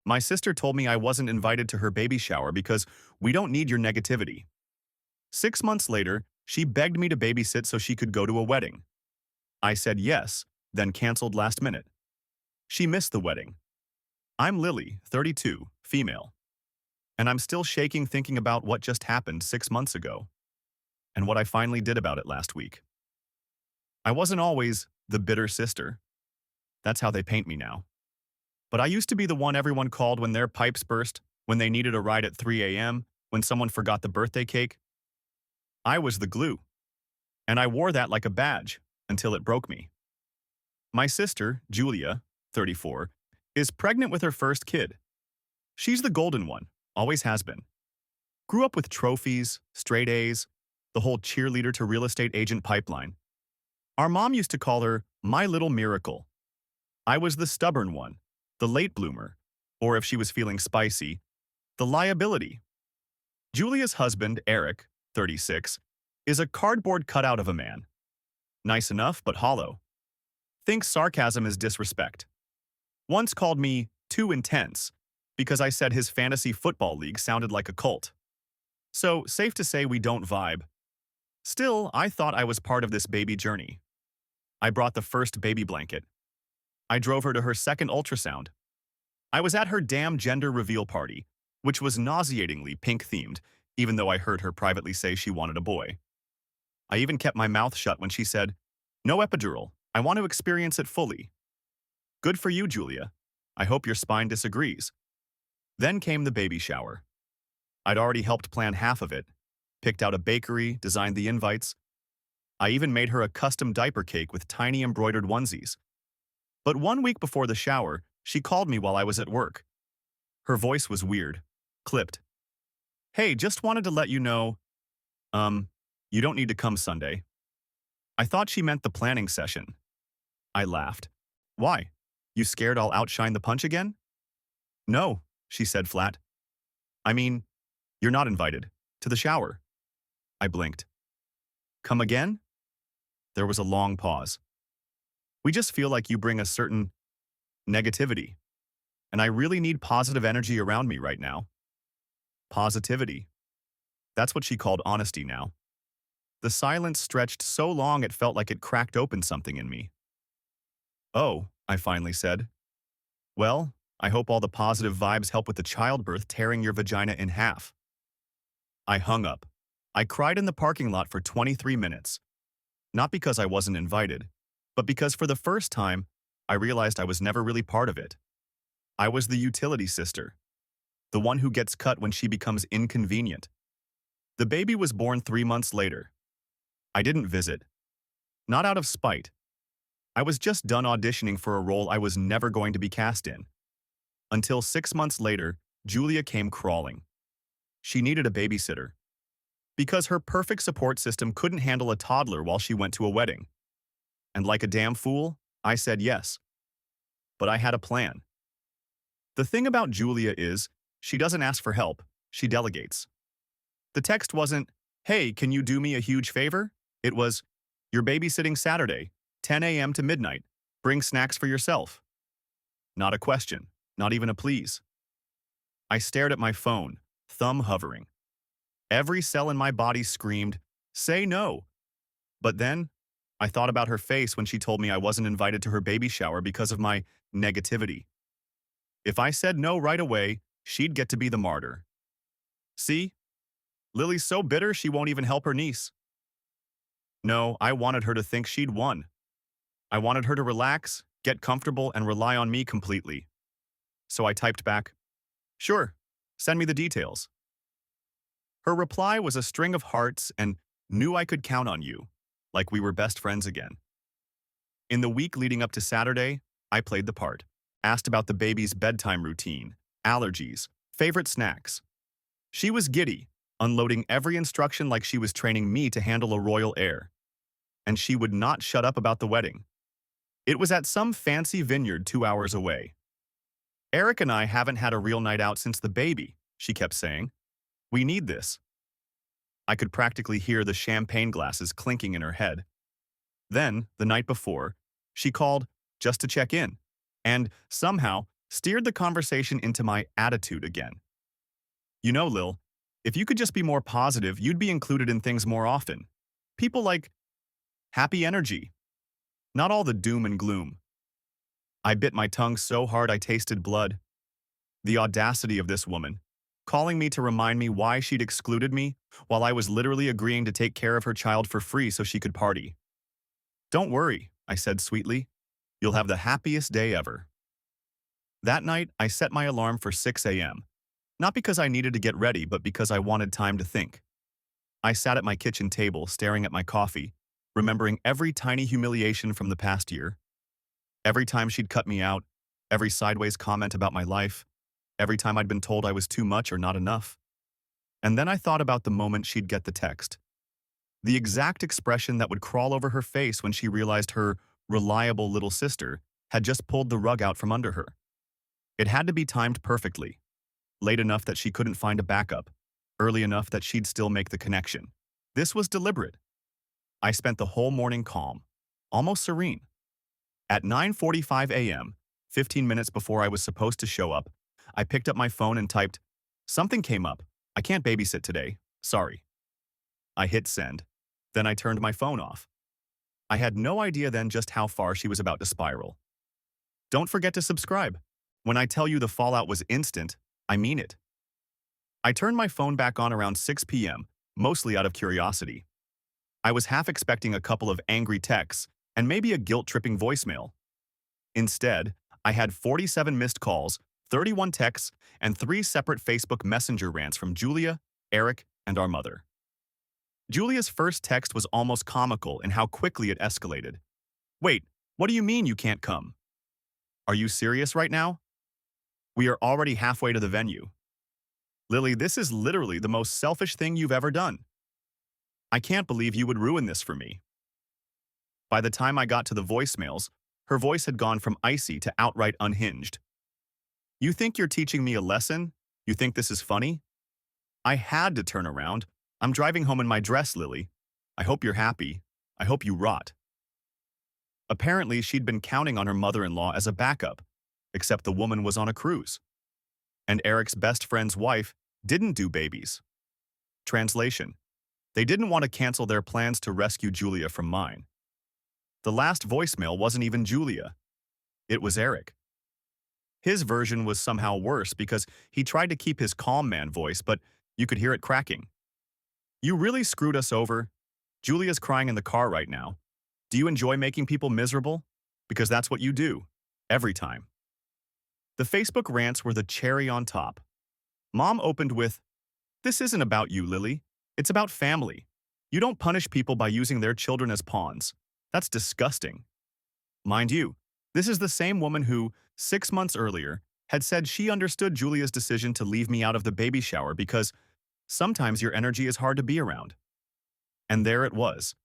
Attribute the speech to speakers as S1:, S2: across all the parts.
S1: My sister told me I wasn't invited to her baby shower because we don't need your negativity. 6 months later, she begged me to babysit so she could go to a wedding. I said yes, then canceled last minute. She missed the wedding. I'm Lily, 32, female, and I'm still shaking thinking about what just happened 6 months ago and what I finally did about it last week. I wasn't always the bitter sister. That's how they paint me now. But I used to be the one everyone called when their pipes burst, when they needed a ride at 3 a.m., when someone forgot the birthday cake. I was the glue, and I wore that like a badge until it broke me. My sister, Julia, 34, is pregnant with her first kid. She's the golden one, always has been. Grew up with trophies, straight A's, the whole cheerleader to real estate agent pipeline. Our mom used to call her my little miracle. I was the stubborn one, the late bloomer, or if she was feeling spicy, the liability. Julia's husband, Eric, 36, is a cardboard cutout of a man. Nice enough, but hollow. Thinks sarcasm is disrespect. Once called me too intense because I said his fantasy football league sounded like a cult. So, safe to say we don't vibe. Still, I thought I was part of this baby journey. I brought the first baby blanket. I drove her to her second ultrasound. I was at her damn gender reveal party, which was nauseatingly pink-themed, even though I heard her privately say she wanted a boy. I even kept my mouth shut when she said, "No epidural, I want to experience it fully." Good for you, Julia. I hope your spine disagrees. Then came the baby shower. I'd already helped plan half of it, picked out a bakery, designed the invites. I even made her a custom diaper cake with tiny embroidered onesies. But 1 week before the shower, she called me while I was at work. Her voice was weird, clipped. "Hey, just wanted to let you know, you don't need to come Sunday." I thought she meant the planning session. I laughed. "Why? You scared I'll outshine the punch again?" "No," she said flat. "I mean, you're not invited to the shower." I blinked. "Come again?" There was a long pause. "We just feel like you bring a certain negativity, and I really need positive energy around me right now." Positivity. That's what she called honesty now. The silence stretched so long it felt like it cracked open something in me. "Oh," I finally said. "Well, I hope all the positive vibes help with the childbirth tearing your vagina in half." I hung up. I cried in the parking lot for 23 minutes. Not because I wasn't invited, but because for the first time, I realized I was never really part of it. I was the utility sister, the one who gets cut when she becomes inconvenient. The baby was born 3 months later. I didn't visit. Not out of spite. I was just done auditioning for a role I was never going to be cast in. Until 6 months later, Julia came crawling. She needed a babysitter. Because her perfect support system couldn't handle a toddler while she went to a wedding. And like a damn fool, I said yes. But I had a plan. The thing about Julia is, she doesn't ask for help, she delegates. The text wasn't, "Hey, can you do me a huge favor?" It was, "You're babysitting Saturday, 10 a.m. to midnight. Bring snacks for yourself." Not a question, not even a please. I stared at my phone, thumb hovering. Every cell in my body screamed, "Say no." But then, I thought about her face when she told me I wasn't invited to her baby shower because of my negativity. If I said no right away, she'd get to be the martyr. See? Lily's so bitter she won't even help her niece. No, I wanted her to think she'd won. I wanted her to relax, get comfortable, and rely on me completely. So I typed back, "Sure, send me the details." Her reply was a string of hearts and "knew I could count on you," like we were best friends again. In the week leading up to Saturday, I played the part. Asked about the baby's bedtime routine, allergies, favorite snacks. She was giddy, unloading every instruction like she was training me to handle a royal heir. And she would not shut up about the wedding. It was at some fancy vineyard 2 hours away. "Eric and I haven't had a real night out since the baby," she kept saying. "We need this." I could practically hear the champagne glasses clinking in her head. Then, the night before, she called just to check in. And, somehow, steered the conversation into my attitude again. You know, Lil, if you could just be more positive, you'd be included in things more often. People like happy energy, not all the doom and gloom. I bit my tongue so hard I tasted blood. The audacity of this woman, calling me to remind me why she'd excluded me while I was literally agreeing to take care of her child for free so she could party. Don't worry, I said sweetly. You'll have the happiest day ever. That night, I set my alarm for 6 a.m., not because I needed to get ready, but because I wanted time to think. I sat at my kitchen table, staring at my coffee, remembering every tiny humiliation from the past year. Every time she'd cut me out, every sideways comment about my life, every time I'd been told I was too much or not enough. And then I thought about the moment she'd get the text. The exact expression that would crawl over her face when she realized her reliable little sister had just pulled the rug out from under her. It had to be timed perfectly, late enough that she couldn't find a backup, early enough that she'd still make the connection. This was deliberate. I spent the whole morning calm, almost serene. At 9:45 a.m., 15 minutes before I was supposed to show up, I picked up my phone and typed, "Something came up. I can't babysit today. Sorry." I hit send. Then I turned my phone off. I had no idea then just how far she was about to spiral. Don't forget to subscribe. When I tell you the fallout was instant, I mean it. I turned my phone back on around 6 p.m., mostly out of curiosity. I was half expecting a couple of angry texts and maybe a guilt-tripping voicemail. Instead, I had 47 missed calls, 31 texts, and 3 separate Facebook Messenger rants from Julia, Eric, and our mother. Julia's first text was almost comical in how quickly it escalated. "Wait, what do you mean you can't come? Are you serious right now? We are already halfway to the venue. Lily, this is literally the most selfish thing you've ever done. I can't believe you would ruin this for me." By the time I got to the voicemails, her voice had gone from icy to outright unhinged. "You think you're teaching me a lesson? You think this is funny?" I had to turn around. "I'm driving home in my dress, Lily. I hope you're happy. I hope you rot." Apparently, she'd been counting on her mother-in-law as a backup, except the woman was on a cruise. And Eric's best friend's wife didn't do babies. Translation: they didn't want to cancel their plans to rescue Julia from mine. The last voicemail wasn't even Julia. It was Eric. His version was somehow worse because he tried to keep his calm man voice, but you could hear it cracking. "You really screwed us over. Julia's crying in the car right now. Do you enjoy making people miserable? Because that's what you do. Every time." The Facebook rants were the cherry on top. Mom opened with, "This isn't about you, Lily. It's about family. You don't punish people by using their children as pawns. That's disgusting." Mind you, this is the same woman who, 6 months earlier, had said she understood Julia's decision to leave me out of the baby shower because sometimes your energy is hard to be around. And there it was.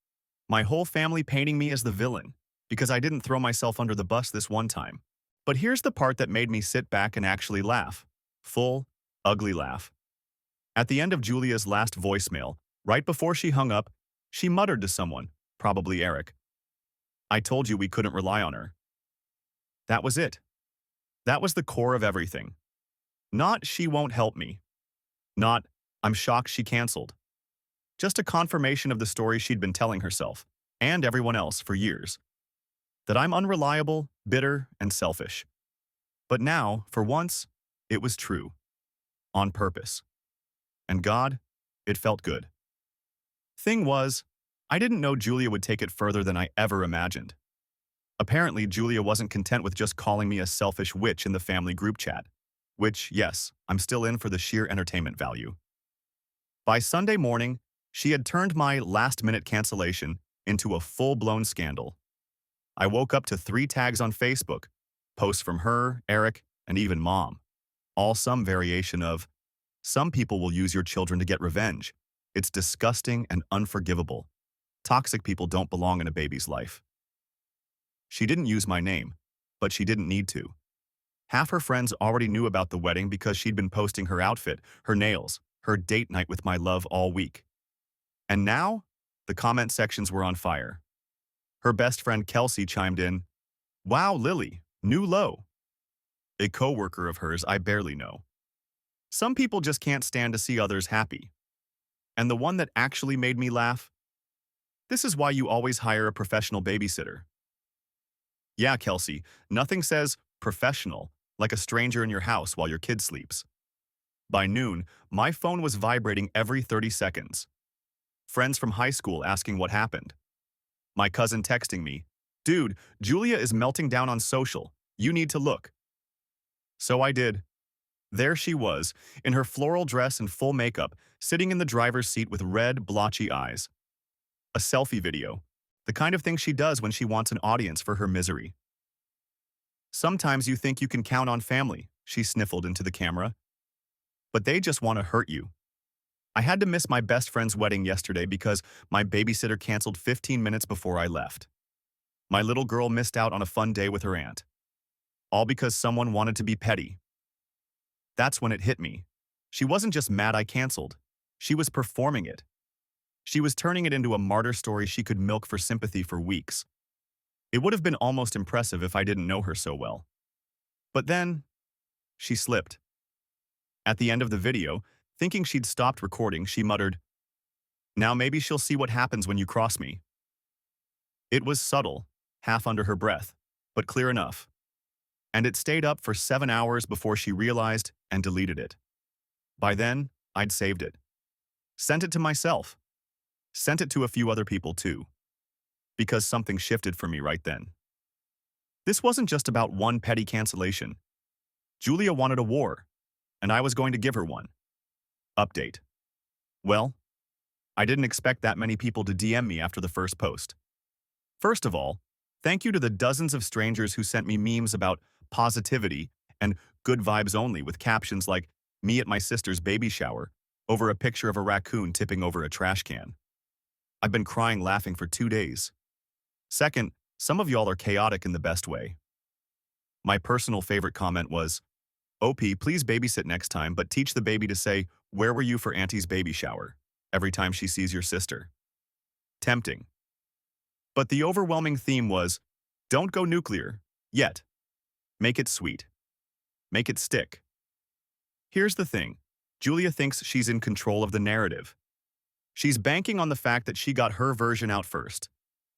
S1: My whole family painting me as the villain because I didn't throw myself under the bus this one time. But here's the part that made me sit back and actually laugh. Full, ugly laugh. At the end of Julia's last voicemail, right before she hung up, she muttered to someone, probably Eric, "I told you we couldn't rely on her." That was it. That was the core of everything. Not "she won't help me." Not "I'm shocked she canceled." Just a confirmation of the story she'd been telling herself, and everyone else for years. That I'm unreliable, bitter, and selfish. But now, for once, it was true. On purpose. And God, it felt good. Thing was, I didn't know Julia would take it further than I ever imagined. Apparently, Julia wasn't content with just calling me a selfish witch in the family group chat, which, yes, I'm still in for the sheer entertainment value. By Sunday morning, she had turned my last-minute cancellation into a full-blown scandal. I woke up to 3 tags on Facebook, posts from her, Eric, and even Mom. All some variation of, "Some people will use your children to get revenge. It's disgusting and unforgivable. Toxic people don't belong in a baby's life." She didn't use my name, but she didn't need to. Half her friends already knew about the wedding because she'd been posting her outfit, her nails, her date night with my love all week. And now, the comment sections were on fire. Her best friend Kelsey chimed in, "Wow, Lily, new low." A coworker of hers I barely know. Some people just can't stand to see others happy. And the one that actually made me laugh? This is why you always hire a professional babysitter. Yeah, Kelsey, nothing says professional like a stranger in your house while your kid sleeps. By noon, my phone was vibrating every 30 seconds. Friends from high school asking what happened. My cousin texting me, "Dude, Julia is melting down on social. You need to look." So I did. There she was, in her floral dress and full makeup, sitting in the driver's seat with red, blotchy eyes. A selfie video. The kind of thing she does when she wants an audience for her misery. Sometimes you think you can count on family, she sniffled into the camera. But they just want to hurt you. I had to miss my best friend's wedding yesterday because my babysitter canceled 15 minutes before I left. My little girl missed out on a fun day with her aunt. All because someone wanted to be petty. That's when it hit me. She wasn't just mad I canceled. She was performing it. She was turning it into a martyr story she could milk for sympathy for weeks. It would have been almost impressive if I didn't know her so well. But then, she slipped. At the end of the video, thinking she'd stopped recording, she muttered, "Now maybe she'll see what happens when you cross me." It was subtle, half under her breath, but clear enough. And it stayed up for 7 hours before she realized and deleted it. By then, I'd saved it. Sent it to myself. Sent it to a few other people too. Because something shifted for me right then. This wasn't just about one petty cancellation. Julia wanted a war, and I was going to give her one. Update. Well, I didn't expect that many people to DM me after the first post. First of all, thank you to the dozens of strangers who sent me memes about positivity and good vibes only with captions like "me at my sister's baby shower" over a picture of a raccoon tipping over a trash can. I've been crying laughing for 2 days. Second, some of y'all are chaotic in the best way. My personal favorite comment was, "OP, please babysit next time, but teach the baby to say, 'Where were you for Auntie's baby shower?' every time she sees your sister." Tempting. But the overwhelming theme was, don't go nuclear, yet. Make it sweet. Make it stick. Here's the thing. Julia thinks she's in control of the narrative. She's banking on the fact that she got her version out first.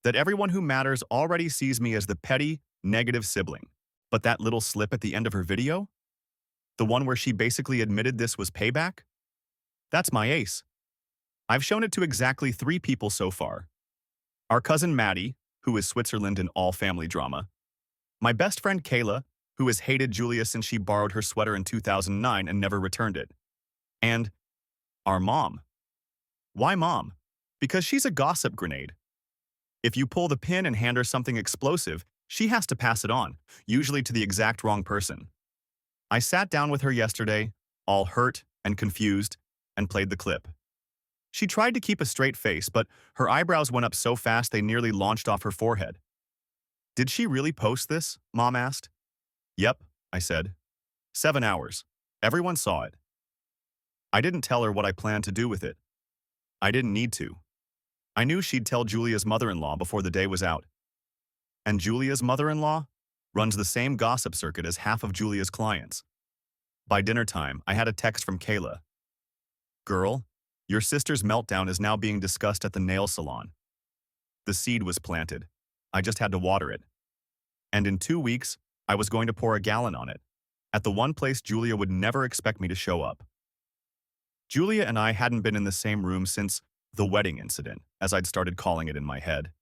S1: That everyone who matters already sees me as the petty, negative sibling. But that little slip at the end of her video? The one where she basically admitted this was payback? That's my ace. I've shown it to exactly 3 people so far. Our cousin Maddie, who is Switzerland in all family drama. My best friend Kayla, who has hated Julia since she borrowed her sweater in 2009 and never returned it. And our mom. Why mom? Because she's a gossip grenade. If you pull the pin and hand her something explosive, she has to pass it on, usually to the exact wrong person. I sat down with her yesterday, all hurt and confused, and played the clip. She tried to keep a straight face, but her eyebrows went up so fast they nearly launched off her forehead. "Did she really post this?" Mom asked. "Yep," I said. 7 hours. Everyone saw it. I didn't tell her what I planned to do with it. I didn't need to. I knew she'd tell Julia's mother-in-law before the day was out. And Julia's mother-in-law runs the same gossip circuit as half of Julia's clients. By dinner time, I had a text from Kayla. "Girl, your sister's meltdown is now being discussed at the nail salon." The seed was planted. I just had to water it. And in 2 weeks, I was going to pour a gallon on it, at the one place Julia would never expect me to show up. Julia and I hadn't been in the same room since the wedding incident, as I'd started calling it in my head.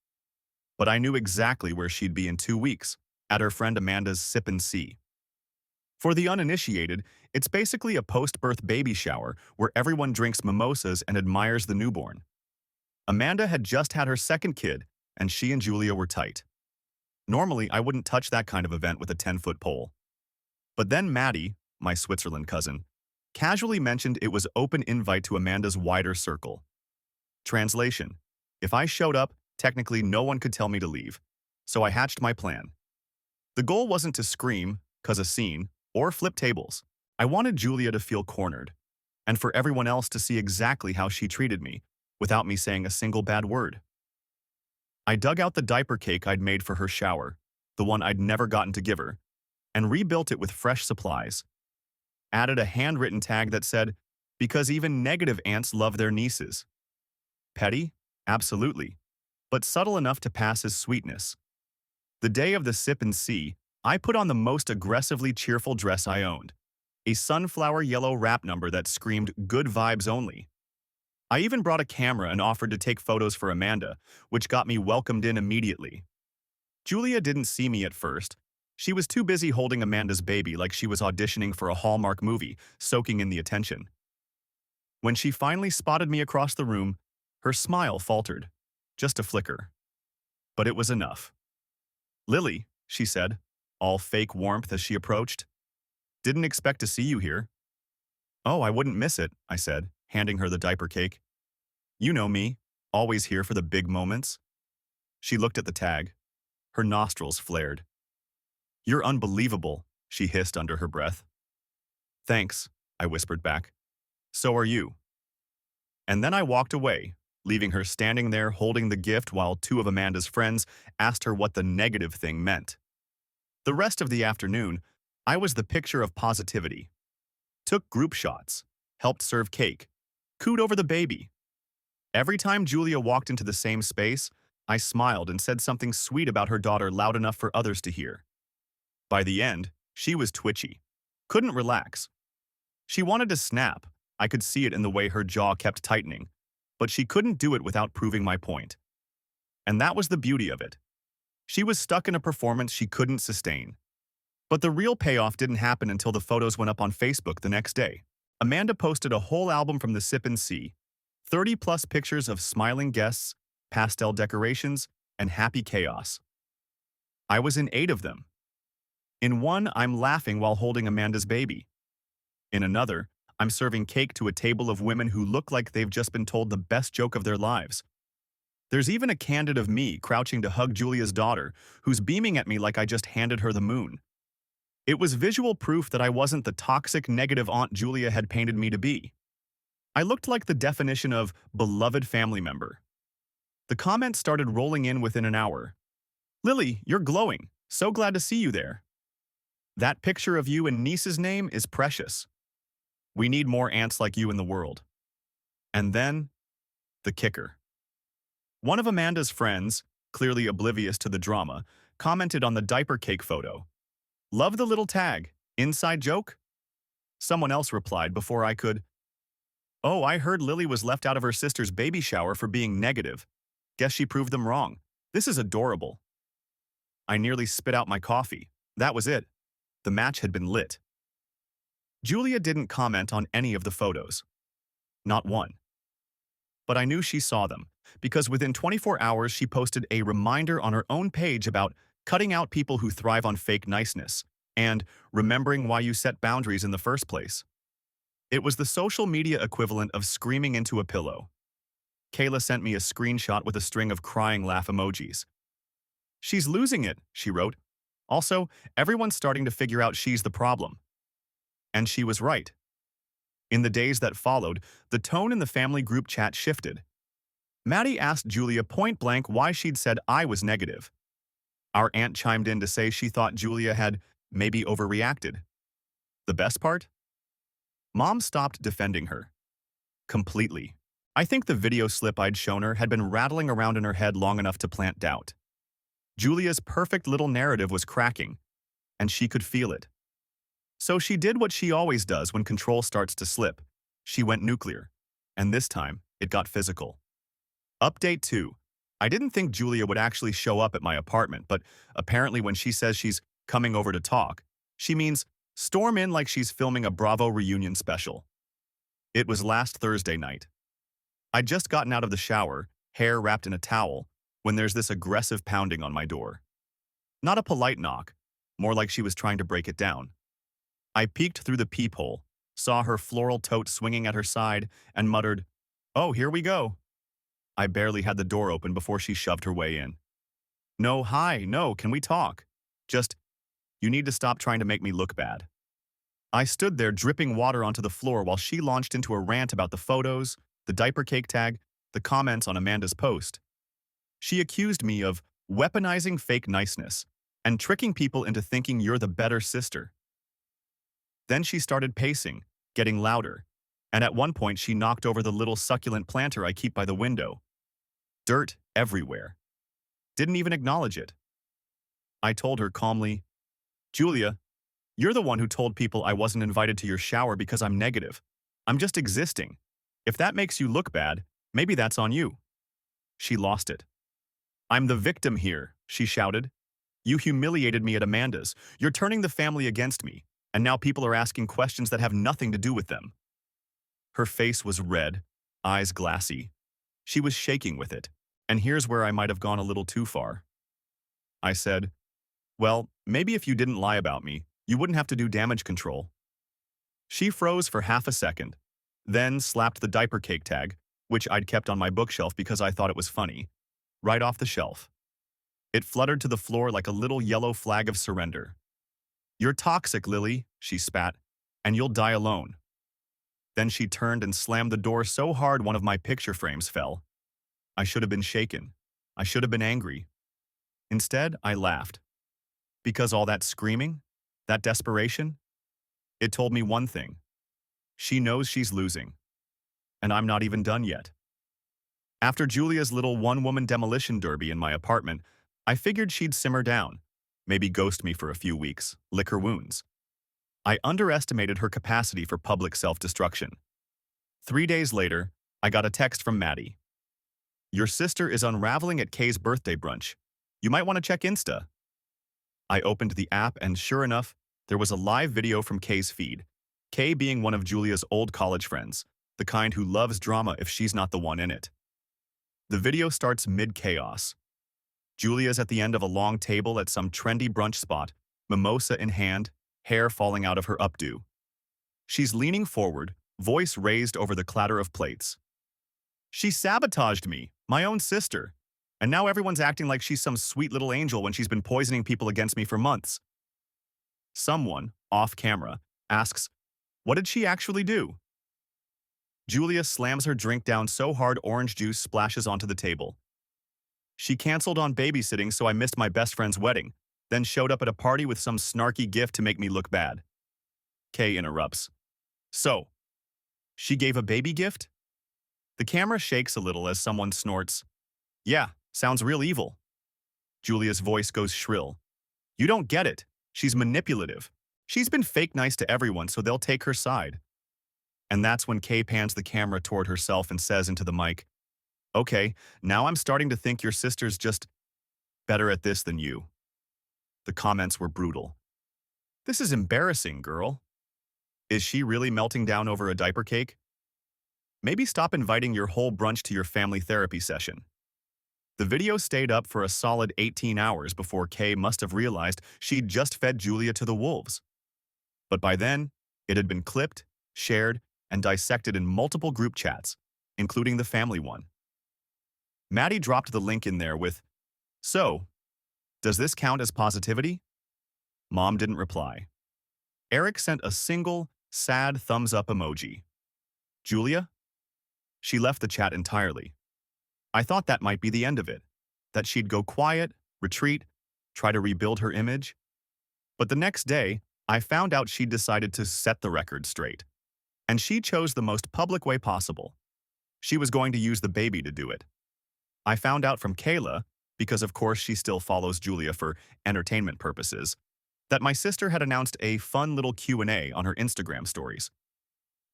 S1: But I knew exactly where she'd be in 2 weeks, at her friend Amanda's Sip and See. For the uninitiated, it's basically a post-birth baby shower where everyone drinks mimosas and admires the newborn. Amanda had just had her second kid, and she and Julia were tight. Normally, I wouldn't touch that kind of event with a 10-foot pole. But then Maddie, my Switzerland cousin, casually mentioned it was open invite to Amanda's wider circle. Translation: if I showed up, technically no one could tell me to leave. So I hatched my plan. The goal wasn't to scream, cause a scene, or flip tables. I wanted Julia to feel cornered, and for everyone else to see exactly how she treated me, without me saying a single bad word. I dug out the diaper cake I'd made for her shower, the one I'd never gotten to give her, and rebuilt it with fresh supplies. Added a handwritten tag that said, "Because even negative aunts love their nieces." Petty? Absolutely. But subtle enough to pass as sweetness. The day of the sip and see, I put on the most aggressively cheerful dress I owned. A sunflower yellow wrap number that screamed good vibes only. I even brought a camera and offered to take photos for Amanda, which got me welcomed in immediately. Julia didn't see me at first. She was too busy holding Amanda's baby like she was auditioning for a Hallmark movie, soaking in the attention. When she finally spotted me across the room, her smile faltered. Just a flicker. But it was enough. "Lily," she said, all fake warmth as she approached. "Didn't expect to see you here." "Oh, I wouldn't miss it," I said, handing her the diaper cake. "You know me, always here for the big moments." She looked at the tag. Her nostrils flared. "You're unbelievable," she hissed under her breath. "Thanks," I whispered back. "So are you." And then I walked away, leaving her standing there holding the gift while two of Amanda's friends asked her what the negative thing meant. The rest of the afternoon, I was the picture of positivity. Took group shots, helped serve cake, cooed over the baby. Every time Julia walked into the same space, I smiled and said something sweet about her daughter loud enough for others to hear. By the end, she was twitchy. Couldn't relax. She wanted to snap. I could see it in the way her jaw kept tightening. But she couldn't do it without proving my point. And that was the beauty of it. She was stuck in a performance she couldn't sustain. But the real payoff didn't happen until the photos went up on Facebook the next day. Amanda posted a whole album from the Sip and See, 30-plus pictures of smiling guests, pastel decorations, and happy chaos. I was in 8 of them. In one, I'm laughing while holding Amanda's baby. In another, I'm serving cake to a table of women who look like they've just been told the best joke of their lives. There's even a candid of me crouching to hug Julia's daughter, who's beaming at me like I just handed her the moon. It was visual proof that I wasn't the toxic, negative aunt Julia had painted me to be. I looked like the definition of beloved family member. The comments started rolling in within an hour. "Lily, you're glowing. So glad to see you there. That picture of you and niece's name is precious. We need more aunts like you in the world." And then, the kicker. One of Amanda's friends, clearly oblivious to the drama, commented on the diaper cake photo. "Love the little tag. Inside joke?" Someone else replied before I could. "Oh, I heard Lily was left out of her sister's baby shower for being negative. Guess she proved them wrong. This is adorable." I nearly spit out my coffee. That was it. The match had been lit. Julia didn't comment on any of the photos. Not one. But I knew she saw them, because within 24 hours she posted a reminder on her own page about cutting out people who thrive on fake niceness and remembering why you set boundaries in the first place. It was the social media equivalent of screaming into a pillow. Kayla sent me a screenshot with a string of crying laugh emojis. "She's losing it," she wrote. "Also, everyone's starting to figure out she's the problem." And she was right. In the days that followed, the tone in the family group chat shifted. Maddie asked Julia point-blank why she'd said I was negative. Our aunt chimed in to say she thought Julia had maybe overreacted. The best part? Mom stopped defending her. Completely. I think the video slip I'd shown her had been rattling around in her head long enough to plant doubt. Julia's perfect little narrative was cracking, and she could feel it. So she did what she always does when control starts to slip. She went nuclear. And this time, it got physical. Update 2. I didn't think Julia would actually show up at my apartment, but apparently when she says she's coming over to talk, she means storm in like she's filming a Bravo reunion special. It was last Thursday night. I'd just gotten out of the shower, hair wrapped in a towel, when there's this aggressive pounding on my door. Not a polite knock, more like she was trying to break it down. I peeked through the peephole, saw her floral tote swinging at her side, and muttered, "Oh, here we go." I barely had the door open before she shoved her way in. "No, hi, no, can we talk? Just, you need to stop trying to make me look bad." I stood there dripping water onto the floor while she launched into a rant about the photos, the diaper cake tag, the comments on Amanda's post. She accused me of weaponizing fake niceness, and tricking people into thinking you're the better sister. Then she started pacing, getting louder, and at one point she knocked over the little succulent planter I keep by the window. Dirt everywhere. Didn't even acknowledge it. I told her calmly, Julia, you're the one who told people I wasn't invited to your shower because I'm negative. I'm just existing. If that makes you look bad, maybe that's on you. She lost it. I'm the victim here, she shouted. You humiliated me at Amanda's. You're turning the family against me, and now people are asking questions that have nothing to do with them. Her face was red, eyes glassy. She was shaking with it, and here's where I might have gone a little too far. I said, well, maybe if you didn't lie about me, you wouldn't have to do damage control. She froze for half a second, then slapped the diaper cake tag, which I'd kept on my bookshelf because I thought it was funny, right off the shelf. It fluttered to the floor like a little yellow flag of surrender. You're toxic, Lily, she spat, and you'll die alone. Then she turned and slammed the door so hard one of my picture frames fell. I should have been shaken. I should have been angry. Instead, I laughed. Because all that screaming, that desperation, it told me one thing. She knows she's losing. And I'm not even done yet. After Julia's little one-woman demolition derby in my apartment, I figured she'd simmer down, maybe ghost me for a few weeks, lick her wounds. I underestimated her capacity for public self-destruction. 3 days later, I got a text from Maddie. Your sister is unraveling at Kay's birthday brunch. You might want to check Insta. I opened the app and sure enough, there was a live video from Kay's feed. Kay being one of Julia's old college friends, the kind who loves drama if she's not the one in it. The video starts mid-chaos. Julia's at the end of a long table at some trendy brunch spot, mimosa in hand, hair falling out of her updo. She's leaning forward, voice raised over the clatter of plates. She sabotaged me, my own sister, and now everyone's acting like she's some sweet little angel when she's been poisoning people against me for months. Someone, off camera, asks, what did she actually do? Julia slams her drink down so hard orange juice splashes onto the table. She canceled on babysitting so I missed my best friend's wedding, then showed up at a party with some snarky gift to make me look bad. Kay interrupts. So, she gave a baby gift? The camera shakes a little as someone snorts. Yeah, sounds real evil. Julia's voice goes shrill. You don't get it. She's manipulative. She's been fake nice to everyone so they'll take her side. And that's when Kay pans the camera toward herself and says into the mic, okay, now I'm starting to think your sister's just better at this than you. The comments were brutal. This is embarrassing, girl. Is she really melting down over a diaper cake? Maybe stop inviting your whole brunch to your family therapy session. The video stayed up for a solid 18 hours before Kay must have realized she'd just fed Julia to the wolves. But by then, it had been clipped, shared, and dissected in multiple group chats, including the family one. Maddie dropped the link in there with, so, does this count as positivity? Mom didn't reply. Eric sent a single, sad thumbs-up emoji. Julia? She left the chat entirely. I thought that might be the end of it, that she'd go quiet, retreat, try to rebuild her image. But the next day, I found out she'd decided to set the record straight. And she chose the most public way possible. She was going to use the baby to do it. I found out from Kayla, because of course she still follows Julia for entertainment purposes, that my sister had announced a fun little Q&A on her Instagram stories.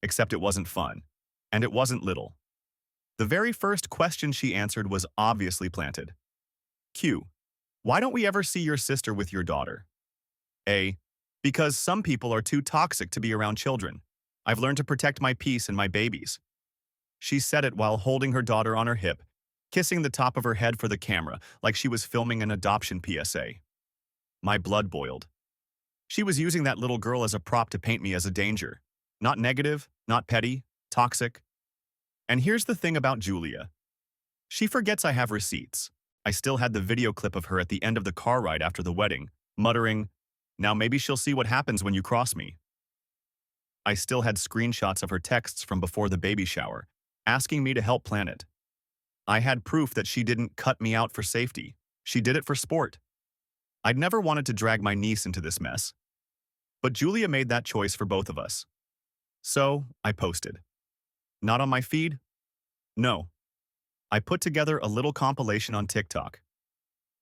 S1: Except it wasn't fun, and it wasn't little. The very first question she answered was obviously planted. Q. Why don't we ever see your sister with your daughter? A. Because some people are too toxic to be around children. I've learned to protect my peace and my babies. She said it while holding her daughter on her hip, kissing the top of her head for the camera like she was filming an adoption PSA. My blood boiled. She was using that little girl as a prop to paint me as a danger. Not negative, not petty, toxic. And here's the thing about Julia. She forgets I have receipts. I still had the video clip of her at the end of the car ride after the wedding, muttering, now maybe she'll see what happens when you cross me. I still had screenshots of her texts from before the baby shower, asking me to help plan it. I had proof that she didn't cut me out for safety. She did it for sport. I'd never wanted to drag my niece into this mess, but Julia made that choice for both of us. So, I posted. Not on my feed? No. I put together a little compilation on TikTok.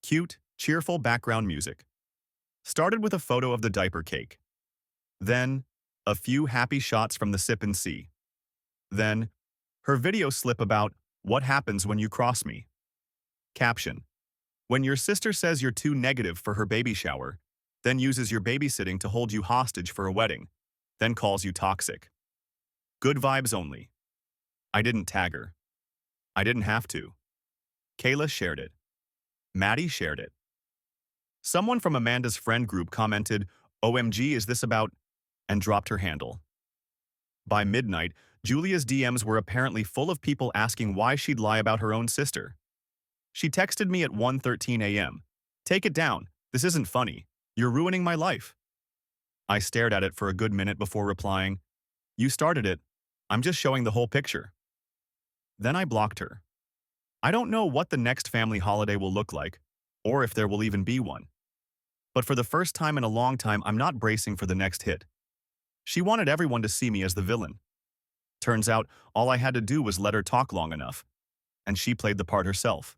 S1: Cute, cheerful background music. Started with a photo of the diaper cake. Then, a few happy shots from the sip and see. Then, her video slip about what happens when you cross me. Caption. When your sister says you're too negative for her baby shower, then uses your babysitting to hold you hostage for a wedding, then calls you toxic. Good vibes only. I didn't tag her. I didn't have to. Kayla shared it. Maddie shared it. Someone from Amanda's friend group commented, "OMG, is this about?" and dropped her handle. By midnight, Julia's DMs were apparently full of people asking why she'd lie about her own sister. She texted me at 1:13 a.m. "Take it down. This isn't funny. You're ruining my life." I stared at it for a good minute before replying, "You started it. I'm just showing the whole picture." Then I blocked her. I don't know what the next family holiday will look like, or if there will even be one. But for the first time in a long time, I'm not bracing for the next hit. She wanted everyone to see me as the villain. Turns out, all I had to do was let her talk long enough, and she played the part herself.